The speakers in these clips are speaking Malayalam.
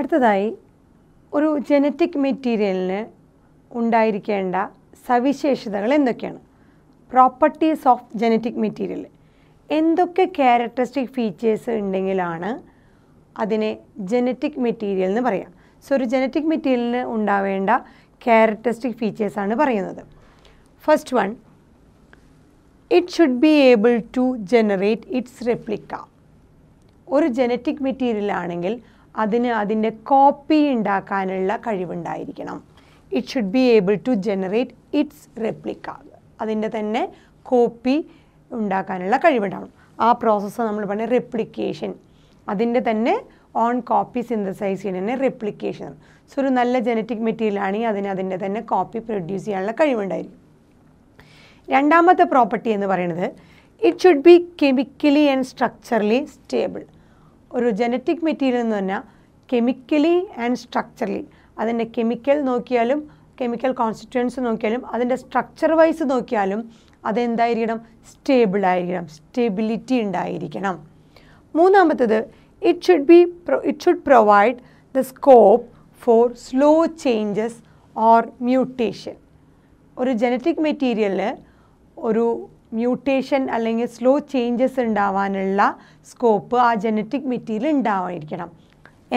അടുത്തതായി ഒരു ജനറ്റിക് മെറ്റീരിയലിന് ഉണ്ടായിരിക്കേണ്ട സവിശേഷതകൾ എന്തൊക്കെയാണ്? Properties of genetic material. എന്തൊക്കെ ക്യാരക്ടറിസ്റ്റിക് ഫീച്ചേഴ്സ് ഉണ്ടെങ്കിലാണ് അതിനെ ജനറ്റിക് മെറ്റീരിയൽ എന്ന് പറയാം. സോ ഒരു ജനറ്റിക് മെറ്റീരിയലിന് ഉണ്ടാവേണ്ട ക്യാരക്ടറിസ്റ്റിക് ഫീച്ചേഴ്സാണ് പറയുന്നത്. First one, it should be able to generate its replica. ഒരു ജനറ്റിക് മെറ്റീരിയൽ ആണെങ്കിൽ അതിന് അതിൻ്റെ കോപ്പി ഉണ്ടാക്കാനുള്ള കഴിവുണ്ടായിരിക്കണം. It should be able to generate its replica. അതിൻ്റെ തന്നെ കോപ്പി ഉണ്ടാക്കാനുള്ള കഴിവുണ്ടാവണം. ആ പ്രോസസ്സ് നമ്മൾ പറഞ്ഞ റെപ്ലിക്കേഷൻ. അതിൻ്റെ തന്നെ ഓൺ കോപ്പി സിന്തസൈസ് ചെയ്യുന്നതിന് റെപ്ലിക്കേഷൻ. സോ ഒരു നല്ല ജനറ്റിക് മെറ്റീരിയൽ ആണെങ്കിൽ അതിന് അതിൻ്റെ തന്നെ കോപ്പി പ്രൊഡ്യൂസ് ചെയ്യാനുള്ള കഴിവുണ്ടായിരിക്കും. രണ്ടാമത്തെ പ്രോപ്പർട്ടി എന്ന് പറയുന്നത് it should B chemically and structurally stable. ഒരു ജനറ്റിക് മെറ്റീരിയൽ എന്ന് പറഞ്ഞാൽ കെമിക്കലി ആൻഡ് സ്ട്രക്ചറലി, അതിൻ്റെ കെമിക്കൽ നോക്കിയാലും കെമിക്കൽ കോൺസ്റ്റിറ്റ്യുവൻസ് നോക്കിയാലും അതിൻ്റെ സ്ട്രക്ചർ വൈസ് നോക്കിയാലും അതെന്തായിരിക്കണം? സ്റ്റേബിൾ ആയിരിക്കണം, സ്റ്റെബിലിറ്റി ഉണ്ടായിരിക്കണം. മൂന്നാമത്തേത് it should provide the scope for slow changes or mutation. ഒരു ജനറ്റിക് മെറ്റീരിയലിൽ ഒരു മ്യൂട്ടേഷൻ അല്ലെങ്കിൽ സ്ലോ ചേഞ്ചസ് ഉണ്ടാവാനുള്ള സ്കോപ്പ് ആ ജനറ്റിക് മെറ്റീരിയൽ ഉണ്ടാവാതിരിക്കണം.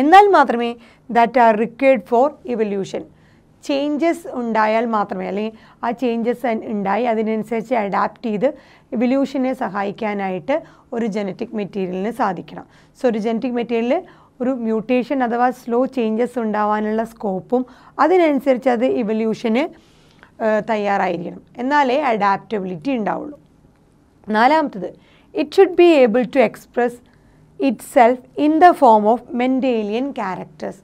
എന്നാൽ മാത്രമേ that are required for evolution. Changes ഉണ്ടായാൽ മാത്രമേ, അല്ലെങ്കിൽ ആ ചേഞ്ചസ് ഉണ്ടായി അതിനനുസരിച്ച് അഡാപ്റ്റ് ചെയ്ത് ഇവല്യൂഷനെ സഹായിക്കാനായിട്ട് ഒരു ജനറ്റിക് മെറ്റീരിയലിന് സാധിക്കണം. സോ ഒരു ജനറ്റിക് മെറ്റീരിയലിൽ ഒരു മ്യൂട്ടേഷൻ അഥവാ സ്ലോ ചേഞ്ചസ് ഉണ്ടാവാനുള്ള സ്കോപ്പും അതിനനുസരിച്ച് അത് ഇവല്യൂഷന് തയ്യാറായിരിക്കണം. എന്നാലേ അഡാപ്റ്റബിലിറ്റി ഉണ്ടാവുള്ളൂ. നാലാമത്തത് it should be able to express itself in the form of Mendelian characters.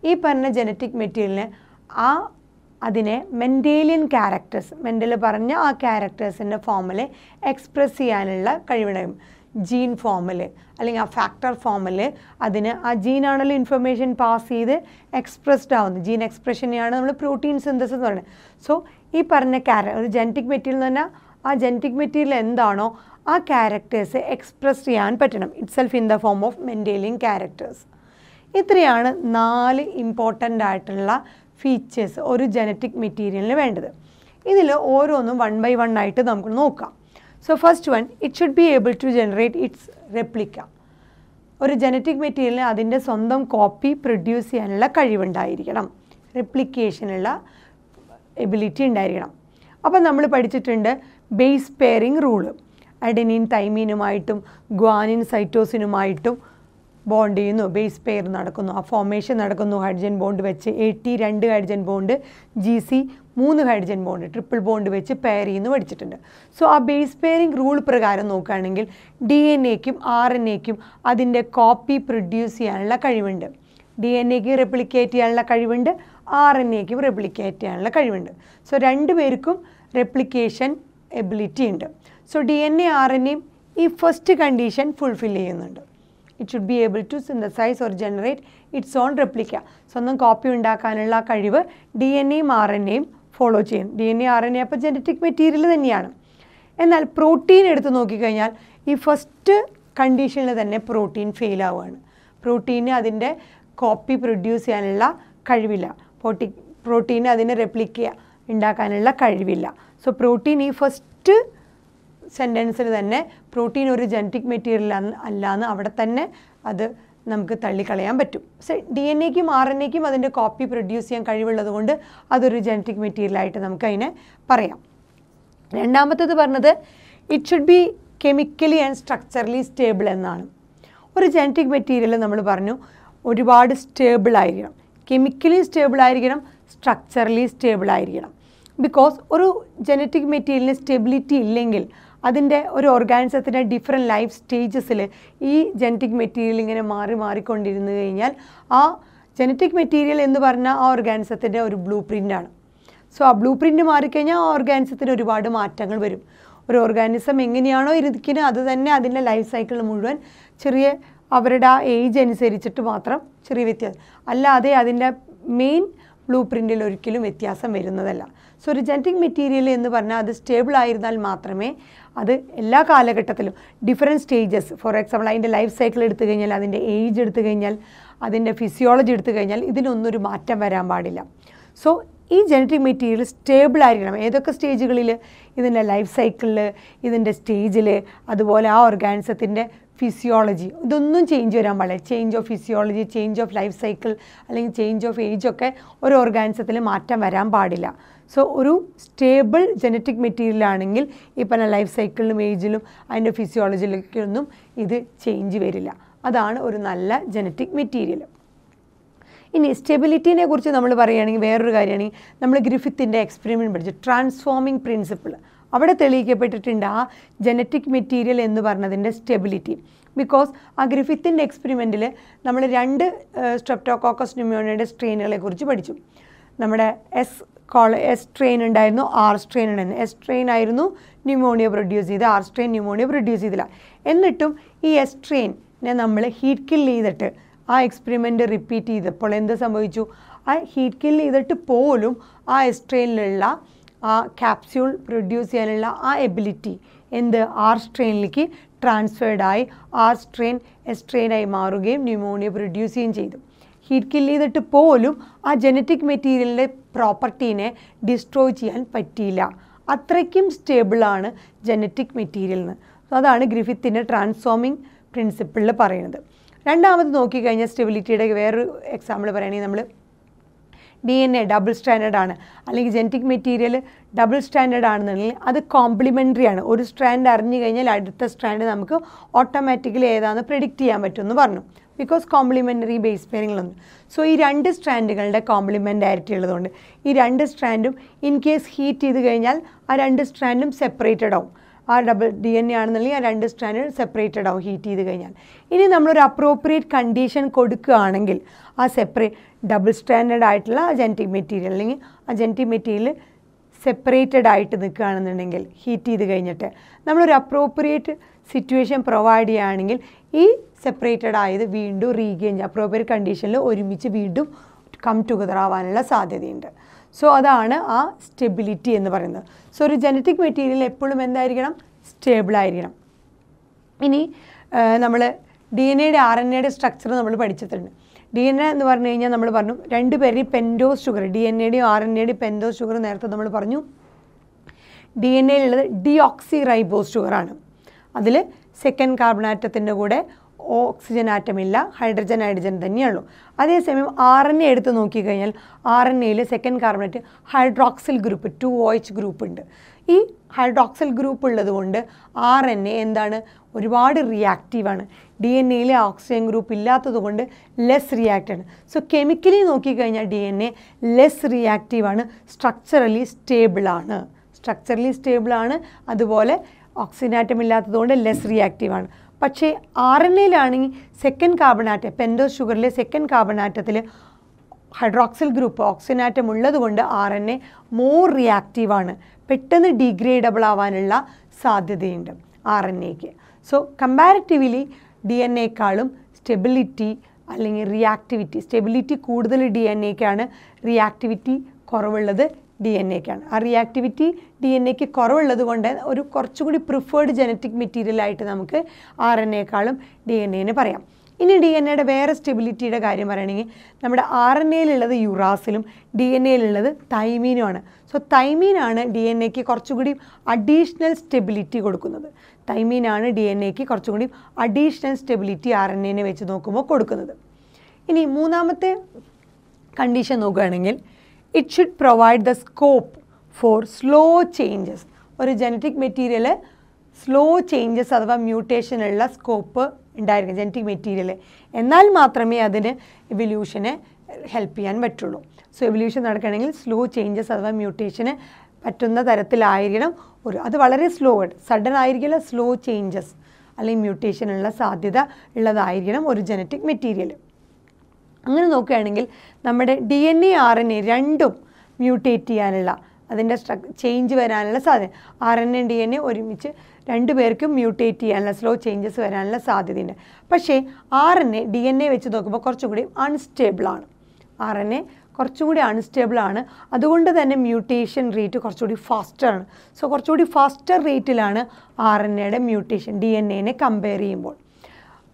ഈ പറഞ്ഞ ജനറ്റിക് മെറ്റീരിയലിന് അതിനെ മെൻഡേലിയൻ ക്യാരക്ടേഴ്സ്, മെൻഡൽ പറഞ്ഞ ആ ക്യാരക്ടേഴ്സിൻ്റെ ഫോമിൽ എക്സ്പ്രസ് ചെയ്യാനുള്ള കഴിവുണ്ടാകും. ജീൻ ഫോമിൽ അല്ലെങ്കിൽ ആ ഫാക്ടർ ഫോമിൽ അതിന് ആ ജീനാണല്ലോ ഇൻഫർമേഷൻ പാസ് ചെയ്ത് എക്സ്പ്രസ്ഡ് ആവുന്നത്. ജീൻ എക്സ്പ്രഷനെയാണ് നമ്മൾ പ്രോട്ടീൻ സിന്തസിസ് എന്ന് പറയുന്നത്. സോ ഈ പറഞ്ഞ ഒരു ജനറ്റിക് മെറ്റീരിയൽ എന്ന് പറഞ്ഞാൽ ആ ജനറ്റിക് മെറ്റീരിയൽ എന്താണോ ആ ക്യാരക്ടേഴ്സ് എക്സ്പ്രസ് ചെയ്യാൻ പറ്റണം. It self in the form of Mendelian characters. ഇത്രയാണ് 4 ഇമ്പോർട്ടൻ്റ് ആയിട്ടുള്ള ഫീച്ചേഴ്സ് ഒരു ജനറ്റിക് മെറ്റീരിയലിന് വേണ്ടത്. ഇതിൽ ഓരോന്നും 1 by 1 ആയിട്ട് നമുക്ക് നോക്കാം. So first one, it should be able to generate its replica. ഒരു ജനറ്റിക് മെറ്റീരിയലിന് അതിൻ്റെ സ്വന്തം കോപ്പി പ്രൊഡ്യൂസ് ചെയ്യാനുള്ള കഴിവുണ്ടായിരിക്കണം, റെപ്ലിക്കേഷനുള്ള എബിലിറ്റി ഉണ്ടായിരിക്കണം. അപ്പം നമ്മൾ പഠിച്ചിട്ടുണ്ട് ബേസ് പെയറിംഗ് റൂള്. അഡെനിൻ തൈമീനുമായിട്ടും ഗ്വാനിൻ സൈറ്റോസിനുമായിട്ടും ബോണ്ട് ചെയ്യുന്നു, ബേസ് പെയർ നടക്കുന്നു, ആ ഫോർമേഷൻ നടക്കുന്നു. ഹൈഡ്രജൻ ബോണ്ട് വെച്ച് AT 2 hydrogen bond, GC 3 hydrogen bond, triple bond വെച്ച് പെയർ ചെയ്യുന്നു പഠിച്ചിട്ടുണ്ട്. സോ ആ ബേസ് പെയറിംഗ് റൂൾ പ്രകാരം നോക്കുകയാണെങ്കിൽ DNA-ക്കും RNA-ക്കും അതിൻ്റെ കോപ്പി പ്രൊഡ്യൂസ് ചെയ്യാനുള്ള കഴിവുണ്ട്. DNA-ക്ക് റെപ്ലിക്കേറ്റ് ചെയ്യാനുള്ള കഴിവുണ്ട്, RNA-ക്കും റെപ്ലിക്കേറ്റ് ചെയ്യാനുള്ള കഴിവുണ്ട്. സോ 2 പേർക്കും റെപ്ലിക്കേഷൻ എബിലിറ്റി ഉണ്ട്. സോ DNA RNA ഈ ഫസ്റ്റ് കണ്ടീഷൻ ഫുൾഫിൽ ചെയ്യുന്നുണ്ട്. It should be able to synthesise or generate its own replica. സ്വന്തം കോപ്പി ഉണ്ടാക്കാനുള്ള കഴിവ് DNA-യും RNA-യും ഫോളോ ചെയ്യും. DNA RNA അപ്പോൾ ജനറ്റിക് മെറ്റീരിയൽ തന്നെയാണ്. എന്നാൽ പ്രോട്ടീൻ എടുത്ത് നോക്കിക്കഴിഞ്ഞാൽ ഈ ഫസ്റ്റ് കണ്ടീഷനിൽ തന്നെ പ്രോട്ടീൻ ഫെയിൽ ആവുകയാണ്. പ്രോട്ടീന് അതിൻ്റെ കോപ്പി പ്രൊഡ്യൂസ് ചെയ്യാനുള്ള കഴിവില്ല. പ്രോട്ടീന് അതിനെ റെപ്ലിക്ക ഉണ്ടാക്കാനുള്ള കഴിവില്ല. സോ പ്രോട്ടീൻ ഈ ഫസ്റ്റ് സെൻറ്റൻസിൽ തന്നെ പ്രോട്ടീൻ ഒരു ജനറ്റിക് മെറ്റീരിയൽ അല്ലാന്ന് അവിടെ തന്നെ അത് നമുക്ക് തള്ളിക്കളയാൻ പറ്റും. സോ DNA-ക്കും RNA-ക്കും അതിൻ്റെ കോപ്പി പ്രൊഡ്യൂസ് ചെയ്യാൻ കഴിവുള്ളത് കൊണ്ട് അതൊരു ജനറ്റിക് മെറ്റീരിയലായിട്ട് നമുക്കതിനെ പറയാം. രണ്ടാമത്തേത് പറഞ്ഞത് it should B chemically and structurally stable എന്നാണ്. ഒരു ജനറ്റിക് മെറ്റീരിയൽ നമ്മൾ പറഞ്ഞു ഒരുപാട് സ്റ്റേബിൾ ആയിരിക്കണം, കെമിക്കലി സ്റ്റേബിൾ ആയിരിക്കണം, സ്ട്രക്ചറലി സ്റ്റേബിൾ ആയിരിക്കണം. ബിക്കോസ് ഒരു ജനറ്റിക് മെറ്റീരിയലിന് സ്റ്റെബിലിറ്റി ഇല്ലെങ്കിൽ അതിൻ്റെ ഒരു ഓർഗാനിസത്തിൻ്റെ ഡിഫറെൻറ്റ് ലൈഫ് സ്റ്റേജസിൽ ഈ ജനറ്റിക് മെറ്റീരിയൽ ഇങ്ങനെ മാറിക്കൊണ്ടിരുന്നു കഴിഞ്ഞാൽ ആ ജനറ്റിക് മെറ്റീരിയൽ എന്ന് പറഞ്ഞാൽ ആ ഓർഗാനിസത്തിൻ്റെ ഒരു ബ്ലൂ പ്രിൻ്റാണ്. സോ ആ ബ്ലൂ പ്രിൻ്റ് മാറിക്കഴിഞ്ഞാൽ ആ ഓർഗാനിസത്തിന് ഒരുപാട് മാറ്റങ്ങൾ വരും. ഒരു ഓർഗാനിസം എങ്ങനെയാണോ ഇരിക്കുന്നത് അത് തന്നെ അതിൻ്റെ ലൈഫ് സൈക്കിൾ മുഴുവൻ ചെറിയ അവരുടെ ആ ഏജ് അനുസരിച്ചിട്ട് മാത്രം ചെറിയ വ്യത്യാസം, അല്ലാതെ അതിൻ്റെ മെയിൻ ബ്ലൂ പ്രിൻറ്റിൽ ഒരിക്കലും വ്യത്യാസം വരുന്നതല്ല. സോ ഒരു ജനറ്റിക് മെറ്റീരിയൽ എന്ന് പറഞ്ഞാൽ അത് സ്റ്റേബിൾ ആയിരുന്നാൽ മാത്രമേ അത് എല്ലാ കാലഘട്ടത്തിലും ഡിഫറെൻറ്റ് സ്റ്റേജസ്, ഫോർ എക്സാമ്പിൾ അതിൻ്റെ ലൈഫ് സൈക്കിൾ എടുത്തു കഴിഞ്ഞാൽ, അതിൻ്റെ ഏജ് എടുത്തു കഴിഞ്ഞാൽ, അതിൻ്റെ ഫിസിയോളജി എടുത്തു കഴിഞ്ഞാൽ ഇതിനൊന്നും ഒരു മാറ്റം വരാൻ പാടില്ല. സോ ഈ ജനറ്റിക് മെറ്റീരിയൽ സ്റ്റേബിൾ ആയിരിക്കണം. ഏതൊക്കെ സ്റ്റേജുകളിൽ? ഇതിൻ്റെ ലൈഫ് സൈക്കിളിൽ, ഇതിൻ്റെ സ്റ്റേജിൽ, അതുപോലെ ആ ഓർഗാനിസത്തിൻ്റെ ഫിസിയോളജി, ഇതൊന്നും ചേഞ്ച് വരാൻ പാടില്ല. Change of physiology, change of life cycle അല്ലെങ്കിൽ ചേഞ്ച് ഓഫ് ഏജ് ഒക്കെ ഒരു ഓർഗാനിസത്തിൽ മാറ്റം വരാൻ പാടില്ല. സോ ഒരു സ്റ്റേബിൾ ജനറ്റിക് മെറ്റീരിയൽ ആണെങ്കിൽ ഈ പറഞ്ഞ ലൈഫ് സൈക്കിളിലും ഏജിലും അതിൻ്റെ ഫിസിയോളജിയിലേക്കൊന്നും ഇത് ചേഞ്ച് വരില്ല. അതാണ് ഒരു നല്ല ജനറ്റിക് മെറ്റീരിയൽ. ഇനി സ്റ്റെബിലിറ്റിനെ കുറിച്ച് നമ്മൾ പറയുകയാണെങ്കിൽ വേറൊരു കാര്യമാണെങ്കിൽ നമ്മൾ ഗ്രിഫിത്തിൻ്റെ എക്സ്പെരിമെൻറ്റ് പഠിച്ചു, ട്രാൻസ്ഫോമിംഗ് പ്രിൻസിപ്പിൾ. അവിടെ തെളിയിക്കപ്പെട്ടിട്ടുണ്ട് ആ ജനറ്റിക് മെറ്റീരിയൽ എന്ന് പറഞ്ഞതിൻ്റെ സ്റ്റെബിലിറ്റി. ബിക്കോസ് ആ ഗ്രിഫിത്തിൻ്റെ എക്സ്പെരിമെൻറ്റിൽ നമ്മൾ 2 സ്ട്രെപ്റ്റോകോക്കസ് ന്യൂമോണിയയുടെ സ്ട്രെയിനുകളെ കുറിച്ച് പഠിച്ചു. നമ്മുടെ എസ് സ്ട്രെയിൻ ഉണ്ടായിരുന്നു, ആർ സ്ട്രെയിൻ ഉണ്ടായിരുന്നു. എസ് സ്ട്രെയിൻ ആയിരുന്നു ന്യൂമോണിയ പ്രൊഡ്യൂസ് ചെയ്ത്, ആർ സ്ട്രെയിൻ ന്യൂമോണിയ പ്രൊഡ്യൂസ് ചെയ്തില്ല. എന്നിട്ടും ഈ എസ് സ്ട്രെയിനെ നമ്മൾ ഹീറ്റ് കിൽ ചെയ്തിട്ട് ആ എക്സ്പെരിമെൻറ്റ് റിപ്പീറ്റ് ചെയ്തപ്പോൾ എന്ത് സംഭവിച്ചു? ആ ഹീറ്റ് കിൽ ചെയ്തിട്ട് പോലും ആ എസ് സ്ട്രെയിനിലുള്ള ആ ക്യാപ്സ്യൂൾ പ്രൊഡ്യൂസ് ചെയ്യാനുള്ള ആ എബിലിറ്റി ആർ സ്ട്രെയിനിലേക്ക് ട്രാൻസ്ഫേർഡായി ആർ സ്ട്രെയിൻ എസ് സ്ട്രെയിനായി മാറുകയും ന്യൂമോണിയ പ്രൊഡ്യൂസ് ചെയ്യുകയും ചെയ്തു. ഹീറ്റ് കിൽ ചെയ്തിട്ട് പോലും ആ ജനറ്റിക് മെറ്റീരിയലിൻ്റെ പ്രോപ്പർട്ടീനെ ഡിസ്ട്രോയ് ചെയ്യാൻ പറ്റിയില്ല. അത്രയ്ക്കും സ്റ്റേബിളാണ് ജനറ്റിക് മെറ്റീരിയൽ എന്ന്. അതാണ് ഗ്രിഫിത്തിൻ്റെ ട്രാൻസ്ഫോമിംഗ് പ്രിൻസിപ്പിളിൽ പറയുന്നത്. രണ്ടാമത് നോക്കിക്കഴിഞ്ഞാൽ സ്റ്റെബിലിറ്റിയുടെ വേറൊരു എക്സാമ്പിൾ പറയുകയാണെങ്കിൽ നമ്മൾ DNA ഡബിൾ സ്റ്റാൻഡേർഡ് ആണ്, അല്ലെങ്കിൽ ജനറ്റിക് മെറ്റീരിയൽ ഡബിൾ സ്റ്റാൻഡേർഡ് ആണെന്നുണ്ടെങ്കിൽ അത് കോംപ്ലിമെൻ്ററി ആണ്. ഒരു സ്ട്രാൻഡ് അറിഞ്ഞു കഴിഞ്ഞാൽ അടുത്ത സ്ട്രാൻഡ് നമുക്ക് ഓട്ടോമാറ്റിക്കലി ഏതാണെന്ന് പ്രെഡിക്റ്റ് ചെയ്യാൻ പറ്റുമെന്ന് പറഞ്ഞു. ബിക്കോസ് കോംപ്ലിമെൻ്ററി ബേസ് പെയറിങ്ങളുണ്ട്. സോ ഈ 2 സ്ട്രാൻഡുകളുടെ കോംപ്ലിമെൻറ്റാരിറ്റി ഉള്ളതുകൊണ്ട് ഈ 2 സ്ട്രാൻഡും ഇൻ കേസ് ഹീറ്റ് ചെയ്ത് കഴിഞ്ഞാൽ ആ 2 സ്ട്രാൻഡും സെപ്പറേറ്റഡ് ആവും. ആ DNA ആണെന്നുണ്ടെങ്കിൽ ആ 2 സ്ട്രാൻഡ് സെപ്പറേറ്റഡ് ആവും ഹീറ്റ് ചെയ്ത് കഴിഞ്ഞാൽ. ഇനി നമ്മളൊരു അപ്രോപ്രിയേറ്റ് കണ്ടീഷൻ കൊടുക്കുകയാണെങ്കിൽ ആ ഡബിൾ സ്റ്റാൻഡേർഡ് ആയിട്ടുള്ള ജനറ്റിക് മെറ്റീരിയൽ അല്ലെങ്കിൽ ആ ജനറ്റിക് മെറ്റീരിയൽ സെപ്പറേറ്റഡ് ആയിട്ട് നിൽക്കുകയാണെന്നുണ്ടെങ്കിൽ ഹീറ്റ് ചെയ്ത് കഴിഞ്ഞിട്ട് നമ്മളൊരു അപ്രോപ്രിയേറ്റ് സിറ്റുവേഷൻ പ്രൊവൈഡ് ചെയ്യുകയാണെങ്കിൽ ഈ സെപ്പറേറ്റഡ് ആയത് വീണ്ടും റീഗെയിൻ അപ്രോപ്രിയേറ്റ് കണ്ടീഷനിൽ ഒരുമിച്ച് വീണ്ടും കം ടുഗദർ ആവാനുള്ള സാധ്യതയുണ്ട്. സോ അതാണ് ആ സ്റ്റെബിലിറ്റി എന്ന് പറയുന്നത്. സോ ഒരു ജനറ്റിക് മെറ്റീരിയൽ എപ്പോഴും എന്തായിരിക്കണം? സ്റ്റേബിൾ ആയിരിക്കണം. ഇനി നമ്മൾ DNA RNAയുടെ സ്ട്രക്ചർ നമ്മൾ പഠിച്ചിട്ടുണ്ട്. DNA എന്ന് പറഞ്ഞു കഴിഞ്ഞാൽ നമ്മൾ പറഞ്ഞു 2 പേരിൽ പെൻറ്റോസ് ഷുഗർ, DNAയുടെയും RNAയുടെയും പെൻറ്റോസ് ഷുഗർ നേരത്തെ നമ്മൾ പറഞ്ഞു. DNAയിലുള്ളത് ഡിയോക്സി റൈബോസ് ഷുഗറാണ്. അതിൽ സെക്കൻഡ് കാർബൺ ആറ്റത്തിൻ്റെ കൂടെ ഓക്സിജൻ ആറ്റമില്ല, ഹൈഡ്രജൻ തന്നെയുള്ളൂ. അതേസമയം RNA എടുത്ത് നോക്കിക്കഴിഞ്ഞാൽ RNAയിൽ second carbonate hydroxyl group 2OH group ഉണ്ട്. ഈ ഹൈഡ്രോക്സിൽ ഗ്രൂപ്പ് ഉള്ളതുകൊണ്ട് RNA എന്താണ്? ഒരുപാട് റിയാക്റ്റീവാണ്. DNAയിലെ ഓക്സിജൻ ഗ്രൂപ്പ് ഇല്ലാത്തത് കൊണ്ട് ലെസ് റിയാക്റ്റാണ്. സോ കെമിക്കലി നോക്കിക്കഴിഞ്ഞാൽ DNA ലെസ് റിയാക്റ്റീവാണ്, സ്ട്രക്ചറലി സ്റ്റേബിളാണ്. അതുപോലെ ഓക്സിജൻ ആറ്റം ഇല്ലാത്തതുകൊണ്ട് ലെസ് റിയാക്റ്റീവാണ്. പക്ഷേ RNAയിലാണെങ്കിൽ സെക്കൻഡ് കാർബൺ ആറ്റം, പെൻറ്റോസ് ഷുഗറിലെ സെക്കൻഡ് കാർബൺ ആറ്റത്തിൽ ഹൈഡ്രോക്സിൽ ഗ്രൂപ്പ് ഓക്സിജൻ ആറ്റം ഉള്ളത് കൊണ്ട് RNA മോർ റിയാക്റ്റീവാണ്, പെട്ടെന്ന് ഡീഗ്രേഡബിൾ ആവാനുള്ള സാധ്യതയുണ്ട് RNAയ്ക്ക്. സോ കമ്പാരിറ്റീവ്ലി DNAക്കാളും സ്റ്റെബിലിറ്റി അല്ലെങ്കിൽ സ്റ്റെബിലിറ്റി കൂടുതൽ DNAക്കാണ്, റിയാക്ടിവിറ്റി കുറവുള്ളത് DNA-ക്കാണ്. ആ റിയാക്ടിവിറ്റി DNA-ക്ക് കുറവുള്ളത് കൊണ്ട് ഒരു കുറച്ചുകൂടി പ്രിഫേർഡ് ജനറ്റിക് മെറ്റീരിയലായിട്ട് നമുക്ക് RNAക്കാളും DNA-നെ പറയാം. ഇനി DNA-യുടെ വേറെ സ്റ്റെബിലിറ്റിയുടെ കാര്യം പറയുകയാണെങ്കിൽ നമ്മുടെ RNAയിലുള്ളത് യുറാസിലും DNA-യിലുള്ളത് തൈമീനുമാണ്. സോ തൈമീനാണ് DNA-ക്ക് കുറച്ചുകൂടി അഡീഷണൽ സ്റ്റെബിലിറ്റി കൊടുക്കുന്നത്. തൈമീനാണ് DNA-ക്ക് കുറച്ചുകൂടി അഡീഷണൽ സ്റ്റെബിലിറ്റി RNA-നെ വെച്ച് നോക്കുമ്പോൾ കൊടുക്കുന്നത്. ഇനി മൂന്നാമത്തെ കണ്ടീഷൻ നോക്കുകയാണെങ്കിൽ it should provide the scope for slow changes. ഒരു ജനറ്റിക് മെറ്റീരിയൽ സ്ലോ ചേഞ്ചസ് അഥവാ മ്യൂട്ടേഷൻ ഉള്ള സ്കോപ്പ് ഉണ്ടായിരിക്കും ജനറ്റിക് മെറ്റീരിയൽ. എന്നാൽ മാത്രമേ അതിന് എവല്യൂഷനെ ഹെൽപ്പ് ചെയ്യാൻ പറ്റുള്ളൂ. സോ എവല്യൂഷൻ നടക്കുകയാണെങ്കിൽ സ്ലോ ചേഞ്ചസ് അഥവാ മ്യൂട്ടേഷന് പറ്റുന്ന തരത്തിലായിരിക്കണം. അത് വളരെ സഡൻ ആയിരിക്കില്ല, സ്ലോ ചേഞ്ചസ് അല്ലെങ്കിൽ മ്യൂട്ടേഷനുള്ള സാധ്യത ഉള്ളതായിരിക്കണം ഒരു ജനറ്റിക് മെറ്റീരിയൽ. അങ്ങനെ നോക്കുകയാണെങ്കിൽ നമ്മുടെ DNA RNA രണ്ടും മ്യൂട്ടേറ്റ് ചെയ്യാനുള്ള അതിൻ്റെ ചേഞ്ച് വരാനുള്ള സാധ്യത, RNA DNA ഒരുമിച്ച് 2 പേർക്കും മ്യൂട്ടേറ്റ് ചെയ്യാനുള്ള സ്ലോ ചേഞ്ചസ് വരാനുള്ള സാധ്യതയുണ്ട്. പക്ഷേ DNA വെച്ച് നോക്കുമ്പോൾ കുറച്ചുകൂടി അൺസ്റ്റേബിളാണ്. RNA കുറച്ചും കൂടി അൺസ്റ്റേബിൾ ആണ്. അതുകൊണ്ട് തന്നെ മ്യൂട്ടേഷൻ റേറ്റ് കുറച്ചുകൂടി ഫാസ്റ്ററാണ്. സോ കുറച്ചുകൂടി ഫാസ്റ്റർ റേറ്റിലാണ് RNAയുടെ മ്യൂട്ടേഷൻ DNA കമ്പയർ ചെയ്യുമ്പോൾ.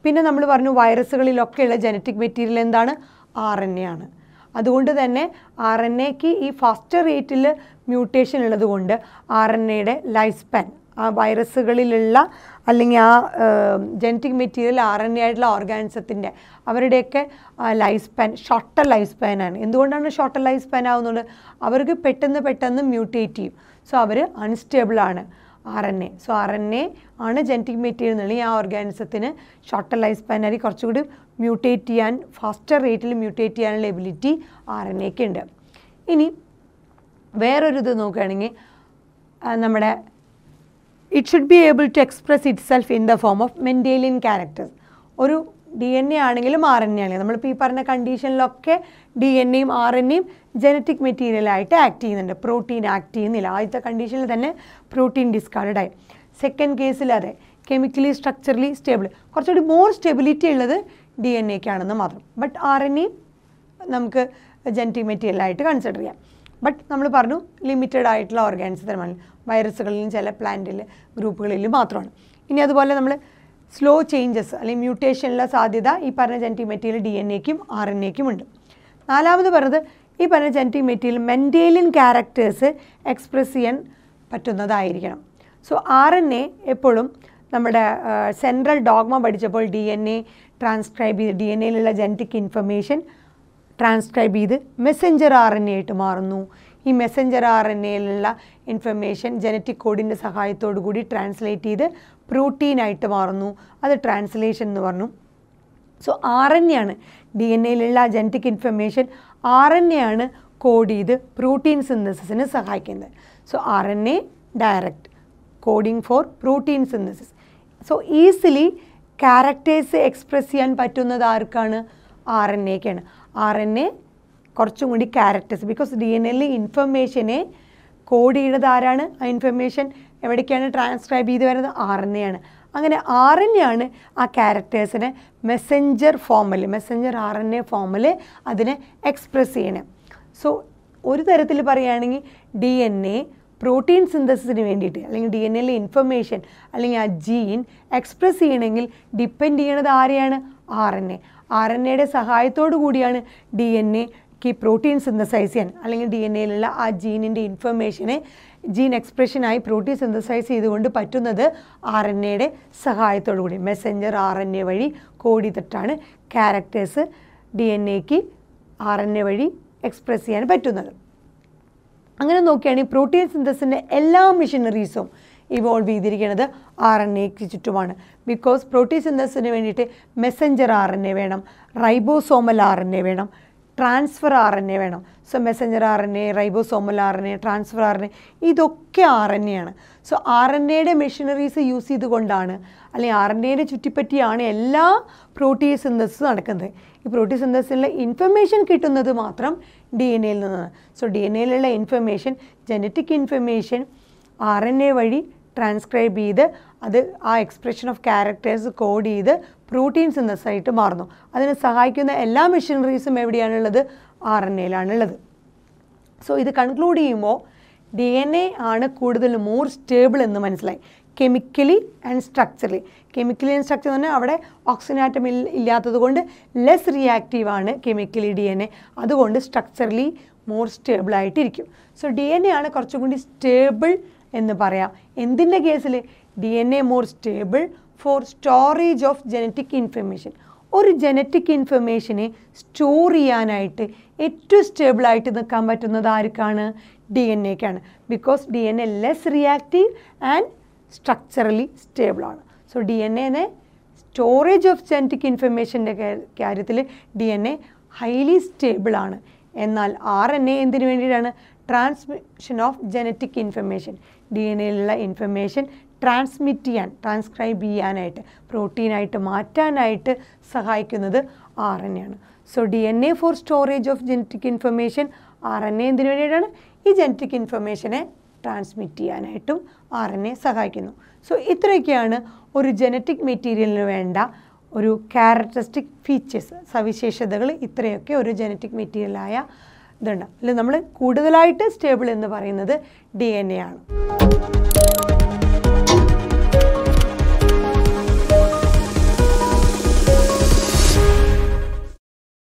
പിന്നെ നമ്മൾ പറഞ്ഞു വൈറസുകളിലൊക്കെയുള്ള ജനറ്റിക് മെറ്റീരിയൽ എന്താണ്? RNA ആണ്. അതുകൊണ്ട് തന്നെ RNAക്ക് ഈ ഫാസ്റ്റർ റേറ്റിൽ മ്യൂട്ടേഷൻ ഉള്ളത് കൊണ്ട് RNAയുടെ ലൈഫ് സ്പാൻ, ആ വൈറസുകളിലുള്ള അല്ലെങ്കിൽ ആ ജനറ്റിക് മെറ്റീരിയൽ RNA ആയിട്ടുള്ള ഓർഗാനിസത്തിൻ്റെ അവരുടെയൊക്കെ ലൈഫ് സ്പാൻ ഷോർട്ടർ ലൈഫ് സ്പാനാണ്. എന്തുകൊണ്ടാണ് ഷോർട്ടർ ലൈഫ് സ്പാൻ ആവുന്നത്? അവർക്ക് പെട്ടെന്ന് മ്യൂട്ടേറ്റ് ചെയ്യും. സോ അവർ അൺസ്റ്റേബിളാണ് RNA. സോ RNA ആണ് ജനറ്റിക് മെറ്റീരിയൽ എന്നുണ്ടെങ്കിൽ ആ ഓർഗാനിസത്തിന് ഷോർട്ടർ ലൈഫ് സ്പാൻ ആയി കുറച്ചുകൂടി മ്യൂട്ടേറ്റ് ചെയ്യാൻ ഫാസ്റ്റർ റേറ്റിൽ മ്യൂട്ടേറ്റ് ചെയ്യാനുള്ള എബിലിറ്റി RNAക്ക് ഉണ്ട്. ഇനി വേറൊരു ഇത് നോക്കുകയാണെങ്കിൽ നമ്മുടെ it should be able to express itself in the form of Mendelian characters. ഒരു DNA ആണെങ്കിലും RNA ആണെങ്കിലും നമ്മളിപ്പോൾ ഈ പറഞ്ഞ കണ്ടീഷനിലൊക്കെ DNAയും RNAയും ജനറ്റിക് മെറ്റീരിയലായിട്ട് ആക്ട് ചെയ്യുന്നുണ്ട്. പ്രോട്ടീൻ ആക്ട് ചെയ്യുന്നില്ല. ആദ്യത്തെ കണ്ടീഷനിൽ തന്നെ പ്രോട്ടീൻ ഡിസ്കാർഡഡ് ആയി. സെക്കൻഡ് കേസിൽ അതെ കെമിക്കലി സ്ട്രക്ചറലി സ്റ്റേബിൾ, കുറച്ചുകൂടി മോർ സ്റ്റെബിലിറ്റി ഉള്ളത് DNA-ക്കാണെന്ന് മാത്രം. ബട്ട് RNA നമുക്ക് ജനറ്റിക് മെറ്റീരിയലായിട്ട് കൺസിഡർ ചെയ്യാം. ബട്ട് നമ്മൾ പറഞ്ഞു ലിമിറ്റഡ് ആയിട്ടുള്ള ഓർഗാനിസത്തിലാണ്, വൈറസുകളിലും ചില പ്ലാന്റിൽ ഗ്രൂപ്പുകളിലും മാത്രമാണ്. ഇനി അതുപോലെ നമ്മൾ സ്ലോ ചേഞ്ചസ് അല്ലെങ്കിൽ മ്യൂട്ടേഷനുള്ള സാധ്യത ഈ പറഞ്ഞ ജനറ്റിക് മെറ്റീരിയൽ DNA-ക്കും RNA-ക്കും ഉണ്ട്. നാലാമത് പറഞ്ഞത് ഈ പറഞ്ഞ genetic material Mendelian characters express ചെയ്യാൻ പറ്റുന്നതായിരിക്കണം. സോ RNA എപ്പോഴും നമ്മുടെ സെൻട്രൽ ഡോഗ്മ പഠിച്ചപ്പോൾ DNA ട്രാൻസ്ക്രൈബ് ചെയ്ത് DNA-യിലുള്ള ജനറ്റിക് ഇൻഫർമേഷൻ ട്രാൻസ്ക്രൈബ് ചെയ്ത് മെസ്സഞ്ചർ RNA ആയിട്ട് മാറുന്നു. ഈ മെസ്സഞ്ചർ RNA-യിലുള്ള ഇൻഫർമേഷൻ ജനറ്റിക് കോഡിൻ്റെ സഹായത്തോടു കൂടി ട്രാൻസ്ലേറ്റ് ചെയ്ത് പ്രോട്ടീനായിട്ട് മാറുന്നു. അത് ട്രാൻസ്ലേഷൻ എന്ന് പറഞ്ഞു. സോ RNA ആണ് DNA-യിലുള്ള ജനറ്റിക് ഇൻഫർമേഷൻ RNA ആണ് കോഡ് ചെയ്ത് പ്രോട്ടീൻ സിന്തസിസിന് സഹായിക്കുന്നത്. So RNA direct coding for protein synthesis. So easily characters express ചെയ്യാൻ പറ്റുന്നത് ആർക്കാണ്? RNA-ക്കാണ്. RNA കുറച്ചും കൂടി ക്യാരക്ടേഴ്സ്, ബിക്കോസ് DNA-യിലെ ഇൻഫർമേഷനെ കോഡ് ചെയ്യുന്നത് ആരാണ്? ആ ഇൻഫർമേഷൻ എവിടേക്കാണ് ട്രാൻസ്ക്രൈബ് ചെയ്ത് വരുന്നത്? RNA ആണ്. അങ്ങനെ RNA ആണ് ആ ക്യാരക്ടേഴ്സിനെ മെസ്സഞ്ചർ RNA ഫോമിൽ അതിനെ എക്സ്പ്രസ് ചെയ്യണം. സോ ഒരു തരത്തിൽ പറയുകയാണെങ്കിൽ DNA പ്രോട്ടീൻ സിന്തസിസിന് വേണ്ടിയിട്ട് അല്ലെങ്കിൽ DNA-യിലെ ഇൻഫർമേഷൻ അല്ലെങ്കിൽ ആ ജീൻ എക്സ്പ്രസ് ചെയ്യണമെങ്കിൽ ഡിപ്പെൻഡ് ചെയ്യണത് ആരെയാണ്? RNA-യുടെ സഹായത്തോടു കൂടിയാണ് DNA-ക്ക് പ്രോട്ടീൻ സിന്തസൈസ് ചെയ്യാൻ അല്ലെങ്കിൽ DNA-യിലുള്ള ആ ജീനിൻ്റെ ഇൻഫർമേഷനെ ജീൻ എക്സ്പ്രഷനായി പ്രോട്ടീൻ സിന്തസൈസ് ചെയ്തുകൊണ്ട് പറ്റുന്നത് RNA-യുടെ സഹായത്തോടു കൂടി മെസ്സഞ്ചർ RNA വഴി കോഡ് ചെയ്തിട്ടാണ് ക്യാരക്ടേഴ്സ് DNA-ക്ക് RNA വഴി എക്സ്പ്രസ് ചെയ്യാൻ പറ്റുന്നത്. അങ്ങനെ നോക്കുകയാണെങ്കിൽ പ്രോട്ടീൻ സിന്തസിൻ്റെ എല്ലാ മെഷീനറീസും ഇവോൾവ് ചെയ്തിരിക്കുന്നത് RNA-ക്ക് ചുറ്റുമാണ്. ബിക്കോസ് പ്രോട്ടീൻ സിന്തസിന് വേണ്ടിയിട്ട് മെസ്സഞ്ചർ RNA വേണം, റൈബോസോമൽ RNA വേണം, ട്രാൻസ്ഫർ RNA വേണം. So Messenger RNA, ribosomal RNA, transfer RNA ഇതൊക്കെ RNA ആണ്. സോ RNA-യുടെ മെഷീനറീസ് യൂസ് ചെയ്തുകൊണ്ടാണ് അല്ലെങ്കിൽ RNA-യുടെ ചുറ്റിപ്പറ്റിയാണ് എല്ലാ പ്രോട്ടീൻ സിന്തസിസ് നടക്കുന്നത്. ഈ പ്രോട്ടീൻ സിന്തസിലുള്ള ഇൻഫർമേഷൻ കിട്ടുന്നത് മാത്രം DNA-യിൽ നിന്നാണ്. സോ DNA-യിലുള്ള ഇൻഫർമേഷൻ ജനറ്റിക് ഇൻഫർമേഷൻ RNA വഴി ട്രാൻസ്ക്രൈബ് ചെയ്ത് അത് ആ എക്സ്പ്രഷൻ ഓഫ് ക്യാരക്ടേഴ്സ് കോഡ് ചെയ്ത് പ്രോട്ടീൻ സിന്തസായിട്ട് മാറുന്നു. അതിനെ സഹായിക്കുന്ന എല്ലാ മെഷീനറീസും എവിടെയാണുള്ളത്? RNA-യിലാണുള്ളത്. സോ ഇത് കൺക്ലൂഡ് ചെയ്യുമ്പോൾ DNA ആണ് കൂടുതൽ മോർ സ്റ്റേബിൾ എന്ന് മനസ്സിലായി, chemically and structurally. Chemically and structure എന്ന് പറഞ്ഞാൽ അവിടെ ഓക്സിജൻ ആറ്റം ഇല്ലാത്തത് കൊണ്ട് ലെസ് റിയാക്റ്റീവാണ് കെമിക്കലി DNA, അതുകൊണ്ട് സ്ട്രക്ചറലി മോർ സ്റ്റേബിളായിട്ടിരിക്കും. സോ DNA ആണ് കുറച്ചും കൂടി സ്റ്റേബിൾ എന്ന് പറയാം. എന്തിൻ്റെ കേസിൽ? DNA more stable for storage of genetic information. ഒരു ജനറ്റിക് ഇൻഫർമേഷനെ സ്റ്റോർ ചെയ്യാനായിട്ട് ഏറ്റവും സ്റ്റേബിളായിട്ട് നിൽക്കാൻ പറ്റുന്നത് ആർക്കാണ്? DNA-ക്കാണ്. Because DNA less reactive and structurally സ്റ്റേബിളാണ്. സോ DNA-നെ സ്റ്റോറേജ് ഓഫ് ജനറ്റിക് ഇൻഫർമേഷൻ്റെ കാര്യത്തിൽ DNA ഹൈലി സ്റ്റേബിളാണ്. എന്നാൽ RNA എന്തിനു വേണ്ടിയിട്ടാണ്? Transmission of genetic information. DNA-യിലുള്ള ഇൻഫർമേഷൻ ട്രാൻസ്മിറ്റ് ചെയ്യാൻ, ട്രാൻസ്ക്രൈബ് ചെയ്യാനായിട്ട്, പ്രോട്ടീനായിട്ട് മാറ്റാനായിട്ട് സഹായിക്കുന്നത് RNA ആണ്. So DNA for storage of genetic information, RNA എന്തിനു വേണ്ടിയിട്ടാണ്? ഈ ജനറ്റിക് ഇൻഫർമേഷനെ ട്രാൻസ്മിറ്റ് ചെയ്യാനായിട്ടും RNA സഹായിക്കുന്നു. സോ ഇത്രയൊക്കെയാണ് ഒരു ജനറ്റിക് മെറ്റീരിയലിന് വേണ്ട ഒരു ക്യാരക്ടറിസ്റ്റിക് ഫീച്ചേഴ്സ്, സവിശേഷതകൾ. ഇത്രയൊക്കെ ഒരു ജനറ്റിക് മെറ്റീരിയലായ ഇതുണ്ട്. അല്ല നമ്മൾ കൂടുതലായിട്ട് സ്റ്റേബിൾ എന്ന് പറയുന്നത് DNA ആണ്.